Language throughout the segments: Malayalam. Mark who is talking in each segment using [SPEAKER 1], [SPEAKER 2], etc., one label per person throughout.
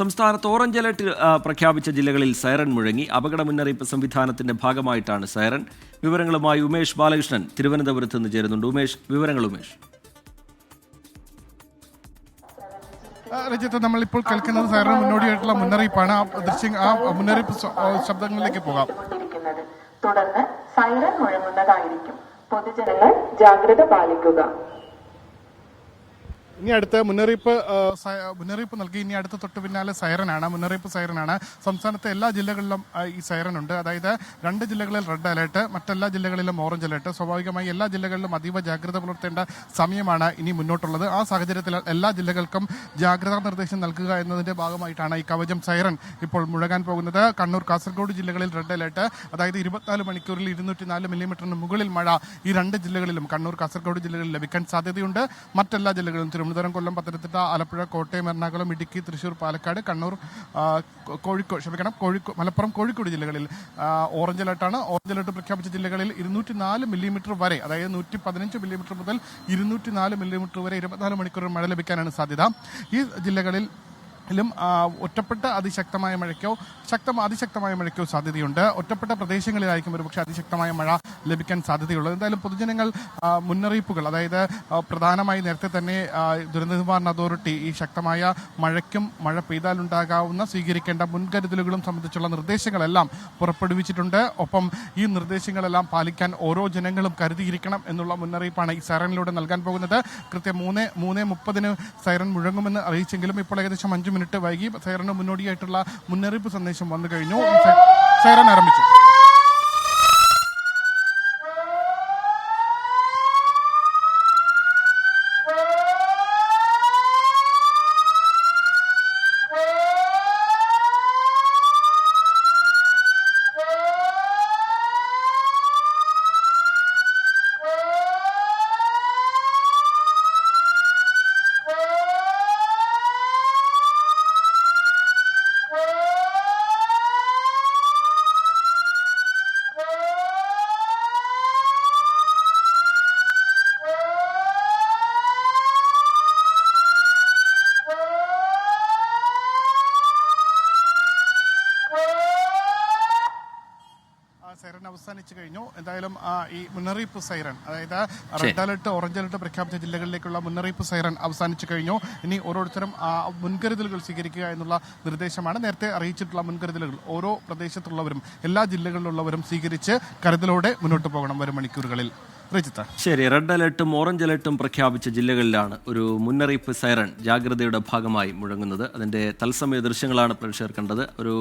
[SPEAKER 1] സംസ്ഥാനത്ത് ഓറഞ്ച് അലർട്ട് പ്രഖ്യാപിച്ച ജില്ലകളിൽ സൈറൺ മുഴങ്ങി. അപകട മുന്നറിയിപ്പ് സംവിധാനത്തിന്റെ ഭാഗമായിട്ടാണ് സൈറൺ. വിവരങ്ങളുമായി ഉമേഷ് ബാലകൃഷ്ണൻ തിരുവനന്തപുരത്ത് നിന്ന് ചേരുന്നുണ്ട്. ഉമേഷ്.
[SPEAKER 2] രഞ്ജിത്ത്, നമ്മളിപ്പോൾ കേൾക്കുന്നത് സൈറൺ മുന്നോടിയായിട്ടുള്ള മുന്നറിയിപ്പാണ്. മുന്നറിയിപ്പ് ശബ്ദങ്ങളിലേക്ക് പോകാം.
[SPEAKER 3] തുടർന്ന് സൈറൺ മുഴങ്ങുന്നതായിരിക്കും. പൊതുജനങ്ങൾ ജാഗ്രത പാലിക്കുക.
[SPEAKER 2] ഇനി അടുത്ത മുന്നറിയിപ്പ് നൽകി. ഇനി അടുത്ത തൊട്ട് പിന്നാലെ മുന്നറിയിപ്പ് സൈറനാണ്. സംസ്ഥാനത്തെ എല്ലാ ജില്ലകളിലും ഈ സൈറൻ ഉണ്ട്. അതായത് 2 ജില്ലകളിൽ റെഡ് അലേർട്ട്, മറ്റെല്ലാ ജില്ലകളിലും ഓറഞ്ച് അലേർട്ട്. സ്വാഭാവികമായി എല്ലാ ജില്ലകളിലും അതീവ ജാഗ്രത പുലർത്തേണ്ട സമയമാണ് ഇനി മുന്നോട്ടുള്ളത്. ആ സാഹചര്യത്തിൽ എല്ലാ ജില്ലകൾക്കും ജാഗ്രതാ നിർദ്ദേശം നൽകുക എന്നതിന്റെ ഭാഗമായിട്ടാണ് ഈ കവചം സൈറൻ ഇപ്പോൾ മുഴങ്ങാൻ പോകുന്നത്. കണ്ണൂർ, കാസർഗോഡ് ജില്ലകളിൽ റെഡ് അലേർട്ട്, അതായത് 24 മണിക്കൂറിൽ 204 മില്ലിമീറ്ററിന് മുകളിൽ മഴ ഈ 2 ജില്ലകളിലും കണ്ണൂർ, കാസർഗോഡ് ജില്ലകളിൽ ലഭിക്കാൻ സാധ്യതയുണ്ട്. മറ്റെല്ലാ ജില്ലകളിലും തിരുവനന്തപുരം, കൊല്ലം, പത്തനംതിട്ട, ആലപ്പുഴ, കോട്ടയം, എറണാകുളം, ഇടുക്കി, തൃശൂർ, പാലക്കാട്, കണ്ണൂർ, മലപ്പുറം, കോഴിക്കോട് ജില്ലകളിൽ ഓറഞ്ച് അലർട്ടാണ്. ഓറഞ്ച് അലർട്ട് പ്രഖ്യാപിച്ച ജില്ലകളിൽ 204 മില്ലിമീറ്റർ വരെ, അതായത് 115 മില്ലിമീറ്റർ മുതൽ 204 മില്ലിമീറ്റർ വരെ 24 മണിക്കൂർ മഴ ലഭിക്കാനാണ് സാധ്യത. ഈ ജില്ലകളിൽ ഒറ്റപ്പെട്ട അതിശക്തമായ മഴയ്ക്കോ അതിശക്തമായ മഴയ്ക്കോ സാധ്യതയുണ്ട്. ഒറ്റപ്പെട്ട പ്രദേശങ്ങളിലായിരിക്കും ഒരുപക്ഷെ അതിശക്തമായ മഴ ലഭിക്കാൻ സാധ്യതയുള്ളത്. എന്തായാലും പൊതുജനങ്ങൾ മുന്നറിയിപ്പുകൾ, അതായത് പ്രധാനമായി നേരത്തെ തന്നെ ദുരന്ത നിവാരണ അതോറിറ്റി ഈ ശക്തമായ മഴയ്ക്കും മഴ പെയ്താലുണ്ടാകാവുന്ന സ്വീകരിക്കേണ്ട മുൻകരുതലുകളും സംബന്ധിച്ചുള്ള നിർദ്ദേശങ്ങളെല്ലാം പുറപ്പെടുവിച്ചിട്ടുണ്ട്. ഒപ്പം ഈ നിർദ്ദേശങ്ങളെല്ലാം പാലിക്കാൻ ഓരോ ജനങ്ങളും കരുതിയിരിക്കണം എന്നുള്ള മുന്നറിയിപ്പാണ് ഈ സൈറനിലൂടെ നൽകാൻ പോകുന്നത്. കൃത്യം 3:30 സൈറൻ മുഴങ്ങുമെന്ന് അറിയിച്ചെങ്കിലും ഇപ്പോൾ ഏകദേശം 5 മിനിറ്റ് വൈകി. സൈറന് മുന്നോടിയായിട്ടുള്ള മുന്നറിയിപ്പ് സന്ദേശം വന്നു കഴിഞ്ഞു. സൈറൻ ആരംഭിച്ചു. സൈറൻ അവസാനിച്ചു കഴിഞ്ഞു. എന്തായാലും ഈ മുന്നറിയിപ്പ് സൈറൻ, അതായത് റെഡ് അലർട്ട്, ഓറഞ്ച് അലർട്ട് പ്രഖ്യാപിച്ച ജില്ലകളിലേക്കുള്ള മുന്നറിയിപ്പ് സൈറൻ അവസാനിച്ചു കഴിഞ്ഞു. ഇനി ഓരോരുത്തരും മുൻകരുതലുകൾ സ്വീകരിക്കുക എന്നുള്ള നിർദ്ദേശമാണ്. നേരത്തെ അറിയിച്ചിട്ടുള്ള മുൻകരുതലുകൾ ഓരോ പ്രദേശത്തുള്ളവരും എല്ലാ ജില്ലകളിലുള്ളവരും സ്വീകരിച്ച് കരുതലോടെ മുന്നോട്ട് പോകണം വരും മണിക്കൂറുകളിൽ.
[SPEAKER 1] ശരി. റെഡ് അലർട്ടും ഓറഞ്ച് അലർട്ടും പ്രഖ്യാപിച്ച ജില്ലകളിലാണ് ഒരു മുന്നറിയിപ്പ് സൈറൺ ജാഗ്രതയുടെ ഭാഗമായി മുഴങ്ങുന്നത്. അതിൻ്റെ തത്സമയ ദൃശ്യങ്ങളാണ് പ്രേക്ഷകർ കണ്ടത്. ഒരു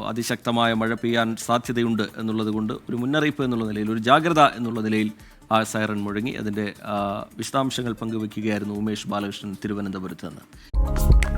[SPEAKER 1] അതിശക്തമായ മഴ പെയ്യാൻ സാധ്യതയുണ്ട് എന്നുള്ളത് കൊണ്ട് ഒരു മുന്നറിയിപ്പ് എന്നുള്ള നിലയിൽ, ഒരു ജാഗ്രത എന്നുള്ള നിലയിൽ ആ സൈറൺ മുഴങ്ങി. അതിൻ്റെ വിശദാംശങ്ങൾ പങ്കുവയ്ക്കുകയായിരുന്നു ഉമേഷ് ബാലകൃഷ്ണൻ തിരുവനന്തപുരത്ത് നിന്ന്.